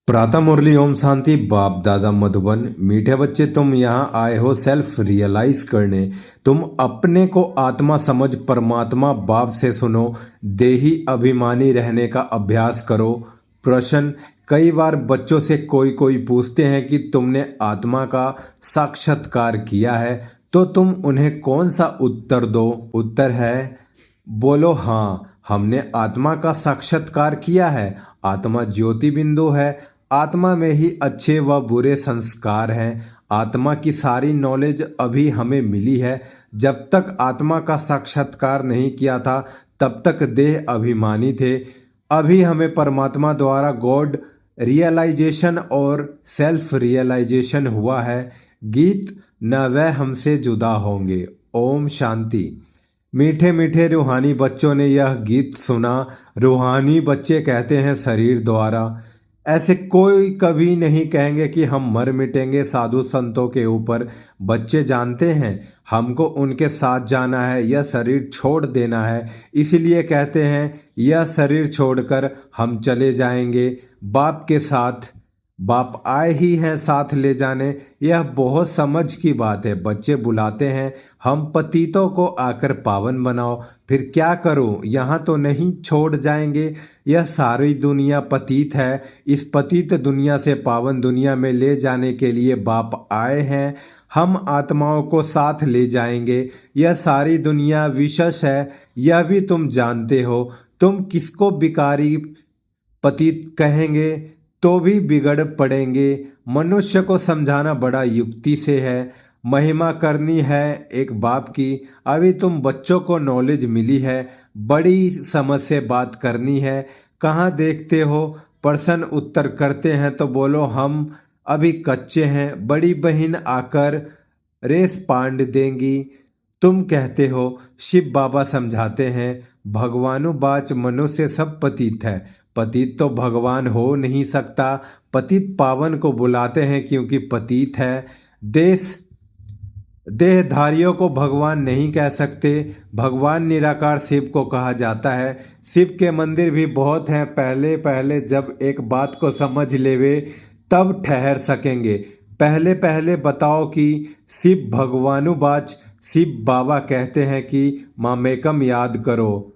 प्रातः मुरली ओम शांति। बाप दादा मधुबन। मीठे बच्चे, तुम यहाँ आए हो सेल्फ रियलाइज करने। तुम अपने को आत्मा समझ परमात्मा बाप से सुनो। देही अभिमानी रहने का अभ्यास करो। प्रश्न। कई बार बच्चों से कोई कोई पूछते हैं कि तुमने आत्मा का साक्षात्कार किया है, तो तुम उन्हें कौन सा उत्तर दो? उत्तर है, बोलो हाँ, हमने आत्मा का साक्षात्कार किया है। आत्मा ज्योति बिंदु है। आत्मा में ही अच्छे व बुरे संस्कार हैं। आत्मा की सारी नॉलेज अभी हमें मिली है। जब तक आत्मा का साक्षात्कार नहीं किया था तब तक देह अभिमानी थे। अभी हमें परमात्मा द्वारा गॉड रियलाइजेशन और सेल्फ रियलाइजेशन हुआ है। गीत। न वह हमसे जुदा होंगे। ओम शांति। मीठे मीठे रूहानी बच्चों ने यह गीत सुना। रूहानी बच्चे कहते हैं शरीर द्वारा। ऐसे कोई कभी नहीं कहेंगे कि हम मर मिटेंगे साधु संतों के ऊपर। बच्चे जानते हैं हमको उनके साथ जाना है, यह शरीर छोड़ देना है। इसलिए कहते हैं यह शरीर छोड़कर हम चले जाएंगे बाप के साथ। बाप आए ही हैं साथ ले जाने। यह बहुत समझ की बात है। बच्चे बुलाते हैं, हम पतितों को आकर पावन बनाओ। फिर क्या करूं? यहाँ तो नहीं छोड़ जाएंगे। यह सारी दुनिया पतित है। इस पतित दुनिया से पावन दुनिया में ले जाने के लिए बाप आए हैं। हम आत्माओं को साथ ले जाएंगे। यह सारी दुनिया विशेष है, यह भी तुम जानते हो। तुम किसको बिकारी पतित कहेंगे तो भी बिगड़ पड़ेंगे। मनुष्य को समझाना बड़ा युक्ति से है। महिमा करनी है एक बाप की। अभी तुम बच्चों को नॉलेज मिली है, बड़ी समझ से बात करनी है। कहाँ देखते हो? प्रश्न उत्तर करते हैं तो बोलो हम अभी कच्चे हैं। बड़ी बहन आकर रेस पांड देंगी। तुम कहते हो शिव बाबा समझाते हैं भगवानुबाच मनुष्य सब पतित है। पतित तो भगवान हो नहीं सकता। पतित पावन को बुलाते हैं क्योंकि पतित है। देहधारियों को भगवान नहीं कह सकते। भगवान निराकार शिव को कहा जाता है। शिव के मंदिर भी बहुत हैं। पहले पहले जब एक बात को समझ लेवे तब ठहर सकेंगे। पहले पहले बताओ कि शिव भगवानुबाच शिव बाबा कहते हैं कि मामेकम याद करो।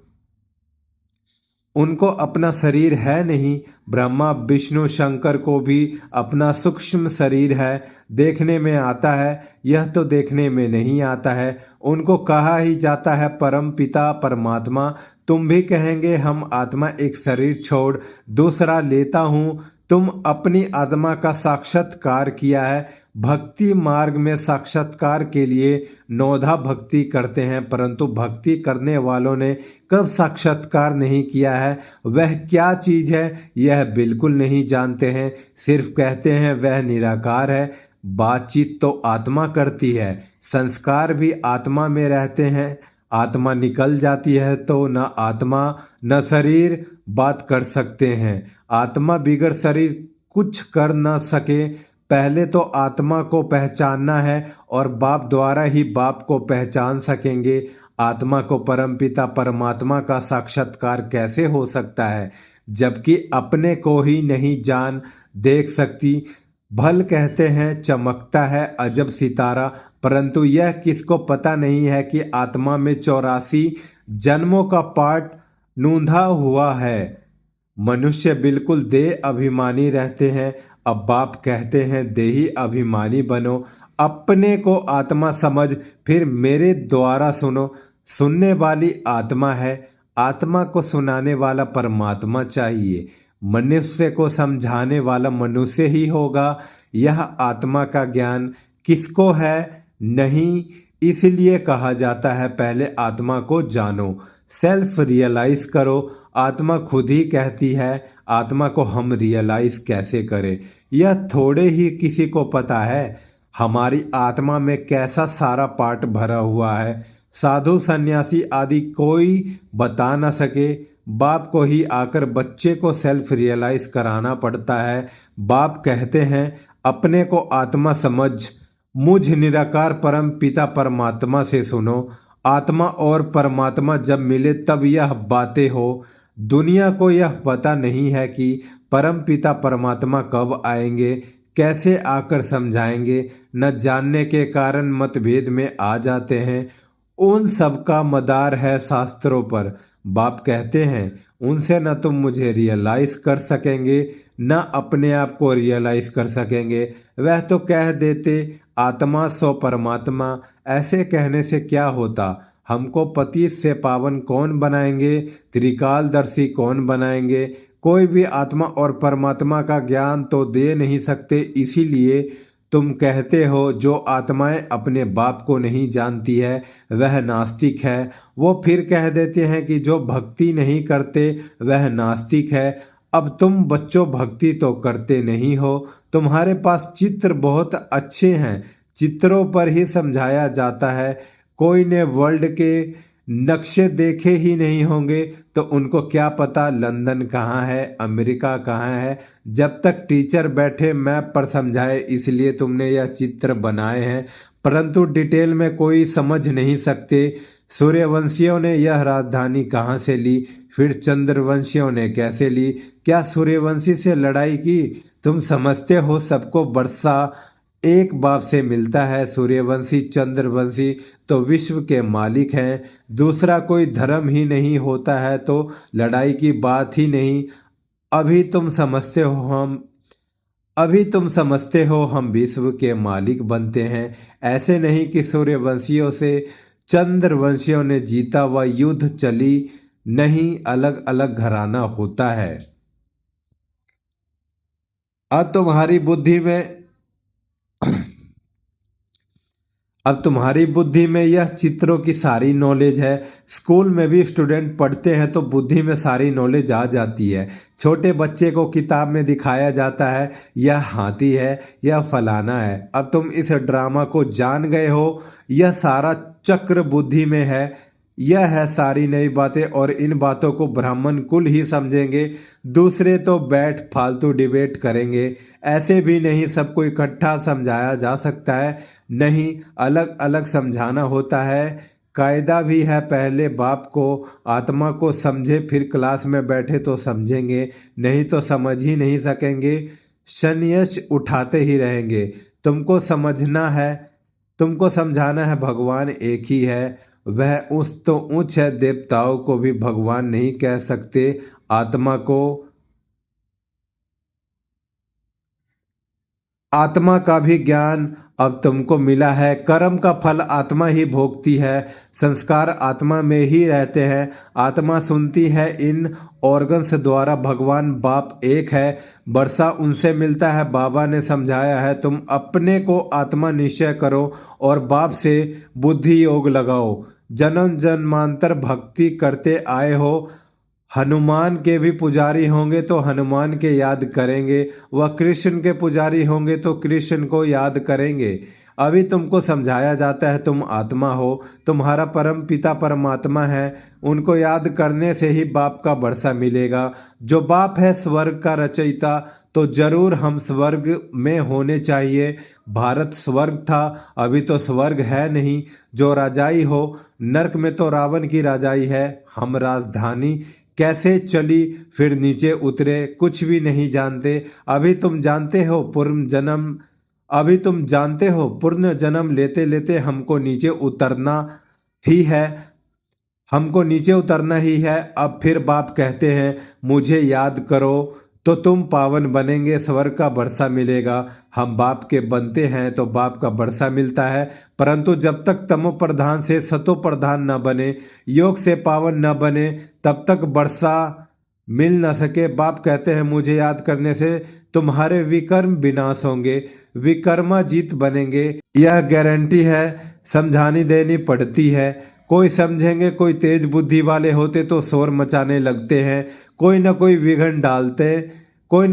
उनको अपना शरीर है नहीं। ब्रह्मा विष्णु शंकर को भी अपना सूक्ष्म शरीर है। देखने में आता है, यह तो देखने में नहीं आता है। उनको कहा ही जाता है परम पिता परमात्मा। तुम भी कहेंगे हम आत्मा एक शरीर छोड़ दूसरा लेता हूँ। तुम अपनी आत्मा का साक्षात्कार किया है। भक्ति मार्ग में साक्षात्कार के लिए नौधा भक्ति करते हैं, परंतु भक्ति करने वालों ने कब साक्षात्कार नहीं किया है, वह क्या चीज है यह बिल्कुल नहीं जानते हैं। सिर्फ कहते हैं वह निराकार है। बातचीत तो आत्मा करती है, संस्कार भी आत्मा में रहते हैं। आत्मा निकल जाती है तो न आत्मा न शरीर बात कर सकते हैं। आत्मा बिगड़ शरीर कुछ कर न सके। पहले तो आत्मा को पहचानना है और बाप द्वारा ही बाप को पहचान सकेंगे। आत्मा को परमपिता परमात्मा का साक्षात्कार कैसे हो सकता है जबकि अपने को ही नहीं जान देख सकती। भल कहते हैं चमकता है अजब सितारा, परंतु यह किसको पता नहीं है कि आत्मा में 84 जन्मों का पाठ नूंधा हुआ है। मनुष्य बिल्कुल देह अभिमानी रहते हैं। अब बाप कहते हैं देही अभिमानी बनो। अपने को आत्मा समझ फिर मेरे द्वारा सुनो। सुनने वाली आत्मा है। आत्मा को सुनाने वाला परमात्मा चाहिए। मनुष्य को समझाने वाला मनुष्य ही होगा। यह आत्मा का ज्ञान किसको है? नहीं। इसलिए कहा जाता है पहले आत्मा को जानो, सेल्फ रियलाइज करो। आत्मा खुद ही कहती है। आत्मा को हम रियलाइज कैसे करें यह थोड़े ही किसी को पता है। हमारी आत्मा में कैसा सारा पार्ट भरा हुआ है, साधु सन्यासी आदि कोई बता न सके। बाप को ही आकर बच्चे को सेल्फ रियलाइज कराना पड़ता है। बाप कहते हैं अपने को आत्मा समझ मुझ निराकार परम पिता परमात्मा से सुनो। आत्मा और परमात्मा जब मिले तब यह बातें हो। दुनिया को यह पता नहीं है कि परम पिता परमात्मा कब आएंगे, कैसे आकर समझाएंगे, न जानने के कारण मतभेद में आ जाते हैं। उन सब का मदार है शास्त्रों पर। बाप कहते हैं उनसे न तुम मुझे रियलाइज कर सकेंगे न अपने आप को रियलाइज कर सकेंगे। वह तो कह देते आत्मा सो परमात्मा। ऐसे कहने से क्या होता? हमको पति से पावन कौन बनाएंगे, त्रिकालदर्शी कौन बनाएंगे? कोई भी आत्मा और परमात्मा का ज्ञान तो दे नहीं सकते। इसीलिए तुम कहते हो जो आत्माएं अपने बाप को नहीं जानती है वह नास्तिक है। वो फिर कह देते हैं कि जो भक्ति नहीं करते वह नास्तिक है। अब तुम बच्चों भक्ति तो करते नहीं हो। तुम्हारे पास चित्र बहुत अच्छे हैं, चित्रों पर ही समझाया जाता है। कोई ने वर्ल्ड के नक्शे देखे ही नहीं होंगे तो उनको क्या पता लंदन कहाँ है, अमेरिका कहाँ है। जब तक टीचर बैठे मैप पर समझाए इसलिए तुमने यह चित्र बनाए हैं, परंतु डिटेल में कोई समझ नहीं सकते। सूर्यवंशियों ने यह राजधानी कहाँ से ली, फिर चंद्रवंशियों ने कैसे ली? क्या सूर्यवंशी से लड़ाई की? तुम समझते हो सबको वर्षा एक बाप से मिलता है। सूर्यवंशी चंद्रवंशी तो विश्व के मालिक हैं। दूसरा कोई धर्म ही नहीं होता है तो लड़ाई की बात ही नहीं। अभी तुम समझते हो हम विश्व के मालिक बनते हैं। ऐसे नहीं कि सूर्यवंशियों से चंद्रवंशियों ने जीता व युद्ध चली, नहीं, अलग अलग घराना होता है। अब तुम्हारी बुद्धि में यह चित्रों की सारी नॉलेज है। स्कूल में भी स्टूडेंट पढ़ते हैं तो बुद्धि में सारी नॉलेज आ जाती है। छोटे बच्चे को किताब में दिखाया जाता है यह हाथी है, यह फलाना है। अब तुम इस ड्रामा को जान गए हो, यह सारा चक्र बुद्धि में है। यह है सारी नई बातें और इन बातों को ब्राह्मण कुल ही समझेंगे। दूसरे तो बैठ फालतू डिबेट करेंगे। ऐसे भी नहीं सबको इकट्ठा समझाया जा सकता है, नहीं, अलग अलग समझाना होता है। कायदा भी है, पहले बाप को आत्मा को समझे फिर क्लास में बैठे तो समझेंगे, नहीं तो समझ ही नहीं सकेंगे। संन्यास उठाते ही रहेंगे। तुमको समझाना है भगवान एक ही है। वह उस तो उच्च है, देवताओं को भी भगवान नहीं कह सकते। आत्मा का भी ज्ञान अब तुमको मिला है। कर्म का फल आत्मा ही भोगती है, संस्कार आत्मा में ही रहते हैं। आत्मा सुनती है इन ऑर्गन्स द्वारा। भगवान बाप एक है, वर्षा उनसे मिलता है। बाबा ने समझाया है तुम अपने को आत्मा निश्चय करो और बाप से बुद्धि योग लगाओ। जन्म जन्मांतर भक्ति करते आए हो। हनुमान के भी पुजारी होंगे तो हनुमान के याद करेंगे, वह कृष्ण के पुजारी होंगे तो कृष्ण को याद करेंगे। अभी तुमको समझाया जाता है तुम आत्मा हो, तुम्हारा परम पिता परमात्मा है। उनको याद करने से ही बाप का वर्षा मिलेगा। जो बाप है स्वर्ग का रचयिता, तो जरूर हम स्वर्ग में होने चाहिए। भारत स्वर्ग था, अभी तो स्वर्ग है नहीं। जो राजाई हो, नरक में तो रावण की राजाई है। हम राजधानी कैसे चली फिर नीचे उतरे, कुछ भी नहीं जानते। अभी तुम जानते हो पुण्य जन्म लेते लेते हमको नीचे उतरना ही है। अब फिर बाप कहते हैं मुझे याद करो तो तुम पावन बनेंगे, स्वर्ग का वर्षा मिलेगा। हम बाप के बनते हैं तो बाप का वर्षा मिलता है, परंतु जब तक तमो प्रधान से सतो प्रधान न बने, योग से पावन न बने, तब तक वर्षा मिल न सके। बाप कहते हैं मुझे याद करने से तुम्हारे विकर्म विनाश होंगे, विकर्मा जीत बनेंगे। यह गारंटी है, समझानी देनी पड़ती है। कोई समझेंगे, कोई तेज बुद्धि वाले होते तो शोर मचाने लगते हैं। कोई न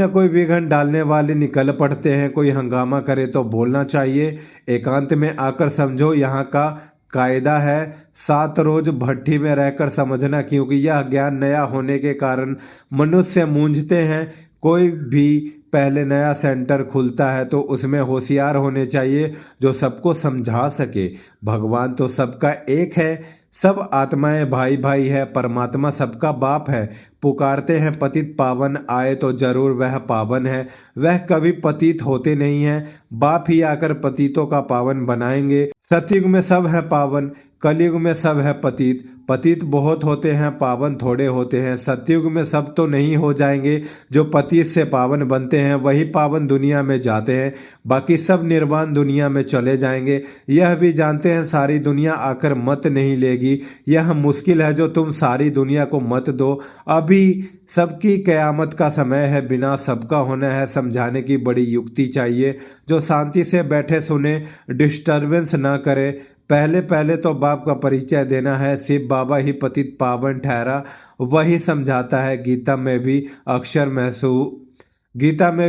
कोई विघन डालने वाले निकल पड़ते हैं। कोई हंगामा करे तो बोलना चाहिए। एकांत में आकर समझो, यहाँ का कायदा है 7 रोज भट्ठी में रहकर समझना, क्योंकि यह ज्ञान नया होने के कारण मनुष्य मूंझते हैं। कोई भी पहले नया सेंटर खुलता है तो उसमें होशियार होने चाहिए जो सबको समझा सके। भगवान तो सबका एक है, सब आत्माएं भाई भाई है, परमात्मा सबका बाप है। पुकारते हैं पतित पावन आए तो जरूर वह पावन है। वह कभी पतित होते नहीं हैं, बाप ही आकर पतितों का पावन बनाएंगे। सतयुग में सब है पावन, कलयुग में सब है पतित। पतित बहुत होते हैं, पावन थोड़े होते हैं। सतयुग में सब तो नहीं हो जाएंगे, जो पतित से पावन बनते हैं वही पावन दुनिया में जाते हैं, बाकी सब निर्वाण दुनिया में चले जाएंगे। यह भी जानते हैं सारी दुनिया आकर मत नहीं लेगी। यह मुश्किल है जो तुम सारी दुनिया को मत दो। अभी सबकी कयामत का समय है, बिना सबका होना है। समझाने की बड़ी युक्ति चाहिए, जो शांति से बैठे सुने, डिस्टरबेंस ना करे। पहले पहले तो बाप का परिचय देना है। शिव बाबा ही पतित पावन ठहरा, वही समझाता है। गीता में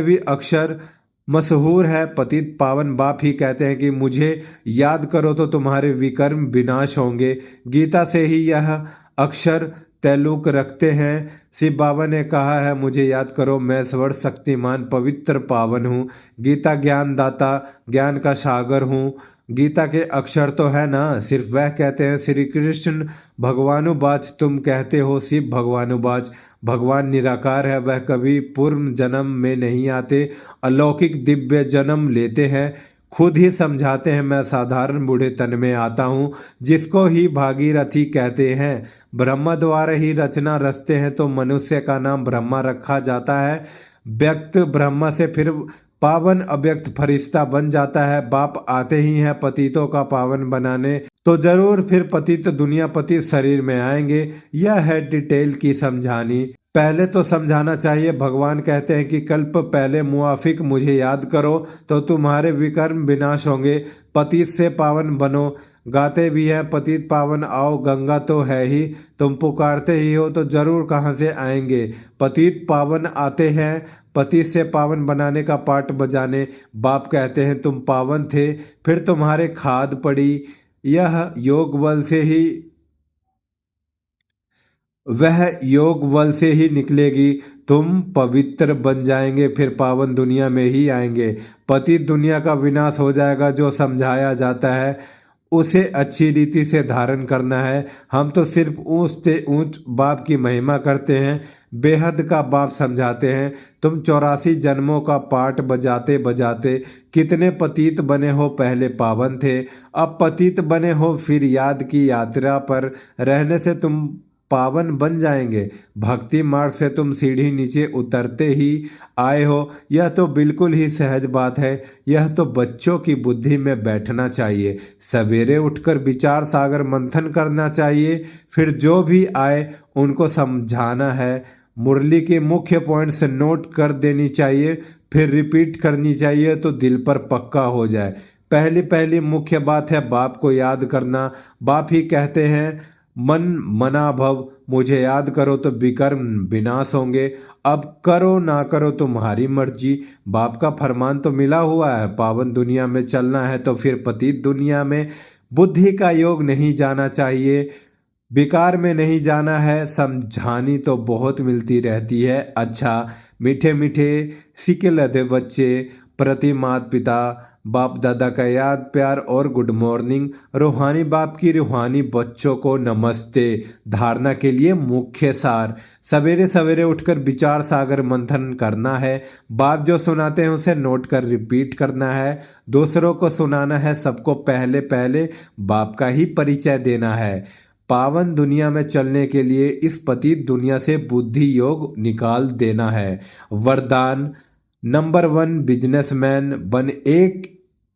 भी अक्षर मशहूर है। पतित पावन बाप ही कहते हैं कि मुझे याद करो तो तुम्हारे विकर्म विनाश होंगे। गीता से ही यह अक्षर ताल्लुक रखते हैं। शिव बाबा ने कहा है मुझे याद करो, मैं सर्व शक्तिमान पवित्र पावन हूँ। गीता ज्ञान दाता, ज्ञान का सागर हूँ। गीता के अक्षर तो है ना, सिर्फ वह कहते हैं श्री कृष्ण भगवानुवाच, तुम कहते हो शिव भगवानुवाच। भगवान निराकार है, वह कभी पूर्व जन्म में नहीं आते, अलौकिक दिव्य जन्म लेते हैं। खुद ही समझाते हैं मैं साधारण बूढ़े तन में आता हूँ, जिसको ही भागीरथी कहते हैं। ब्रह्मा द्वारा ही रचना रचते हैं तो मनुष्य का नाम ब्रह्मा रखा जाता है। व्यक्त ब्रह्मा से फिर पावन अव्यक्त फरिश्ता बन जाता है। बाप आते ही हैं पतितों का पावन बनाने, तो जरूर फिर पतित दुनिया पतित शरीर में आएंगे। यह है डिटेल की समझानी। पहले तो समझाना चाहिए। भगवान कहते हैं कि कल्प पहले मुआफिक मुझे याद करो तो तुम्हारे विकर्म विनाश होंगे, पतित से पावन बनो। गाते भी हैं पतित पावन आओ, गंगा तो है ही, तुम पुकारते ही हो तो जरूर कहाँ से आएंगे। पतित पावन आते हैं पतित से पावन बनाने का पाठ बजाने। बाप कहते हैं तुम पावन थे, फिर तुम्हारे खाद पड़ी, यह योग बल से ही, वह योग बल से ही निकलेगी। तुम पवित्र बन जाएंगे, फिर पावन दुनिया में ही आएंगे। पतित दुनिया का विनाश हो जाएगा। जो समझाया जाता है उसे अच्छी रीति से धारण करना है। हम तो सिर्फ ऊंच से ऊंच बाप की महिमा करते हैं, बेहद का बाप समझाते हैं। तुम 84 जन्मों का पाठ बजाते बजाते कितने पतित बने हो, पहले पावन थे, अब पतित बने हो। फिर याद की यात्रा पर रहने से तुम पावन बन जाएंगे। भक्ति मार्ग से तुम सीढ़ी नीचे उतरते ही आए हो, यह तो बिल्कुल ही सहज बात है। यह तो बच्चों की बुद्धि में बैठना चाहिए। सवेरे उठकर विचार सागर मंथन करना चाहिए, फिर जो भी आए उनको समझाना है। मुरली के मुख्य पॉइंट्स नोट कर देनी चाहिए, फिर रिपीट करनी चाहिए तो दिल पर पक्का हो जाए। पहली पहली मुख्य बात है बाप को याद करना। बाप ही कहते हैं मन मना भव, मुझे याद करो तो विकर्म विनाश होंगे। अब करो ना करो तुम्हारी मर्जी। बाप का फरमान तो मिला हुआ है, पावन दुनिया में चलना है तो फिर पतित दुनिया में। बुद्धि का योग नहीं जाना चाहिए, बेकार में नहीं जाना है। समझानी तो बहुत मिलती रहती है। अच्छा, मीठे मीठे सीखे लदे बच्चे प्रति माता पिता बाप दादा का याद प्यार और गुड मॉर्निंग। रूहानी बाप की रूहानी बच्चों को नमस्ते। धारणा के लिए मुख्य सार, सवेरे सवेरे उठकर विचार सागर मंथन करना है। बाप जो सुनाते हैं उसे नोट कर रिपीट करना है। दूसरों को सुनाना है। सबको पहले पहले बाप का ही परिचय देना है। पावन दुनिया में चलने के लिए इस पतित दुनिया से बुद्धि योग निकाल देना है। वरदान नंबर 1, बिजनेसमैन बन।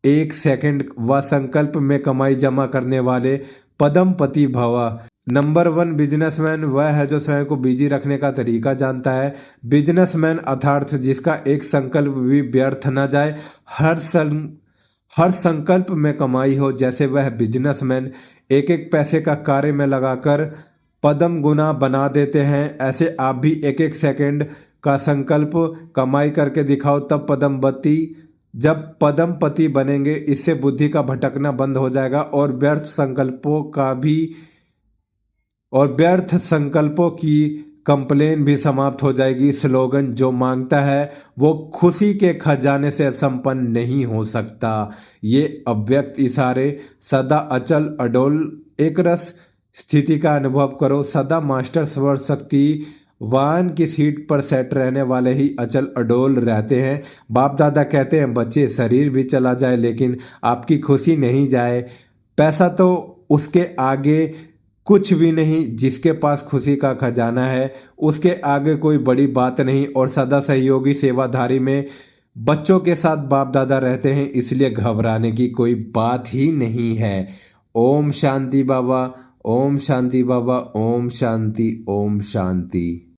एक सेकंड व संकल्प में कमाई जमा करने वाले पदमपति भवा। नंबर 1 बिजनेसमैन वह है जो स्वयं को बिजी रखने का तरीका जानता है। बिजनेसमैन अर्थात जिसका एक संकल्प भी व्यर्थ न जाए, हर संकल्प में कमाई हो। जैसे वह बिजनेसमैन एक एक पैसे का कार्य में लगाकर पदम गुना बना देते हैं, ऐसे आप भी एक एक सेकंड का संकल्प कमाई करके दिखाओ, तब पदमपति जब पदमपति बनेंगे। इससे बुद्धि का भटकना बंद हो जाएगा और व्यर्थ संकल्पों की कंप्लेन भी समाप्त हो जाएगी। स्लोगन जो मांगता है वो खुशी के खजाने से संपन्न नहीं हो सकता। ये अव्यक्त इशारे सदा अचल अडोल एक रस स्थिति का अनुभव करो। सदा मास्टर सर्वशक्ति वाहन की सीट पर सेट रहने वाले ही अचल अडोल रहते हैं। बाप दादा कहते हैं बच्चे शरीर भी चला जाए लेकिन आपकी खुशी नहीं जाए। पैसा तो उसके आगे कुछ भी नहीं। जिसके पास खुशी का खजाना है उसके आगे कोई बड़ी बात नहीं। और सदा सहयोगी सेवाधारी में बच्चों के साथ बाप दादा रहते हैं, इसलिए घबराने की कोई बात ही नहीं है। ओम शांति बाबा। ओम शांति बाबा। ओम शांति। ओम शांति।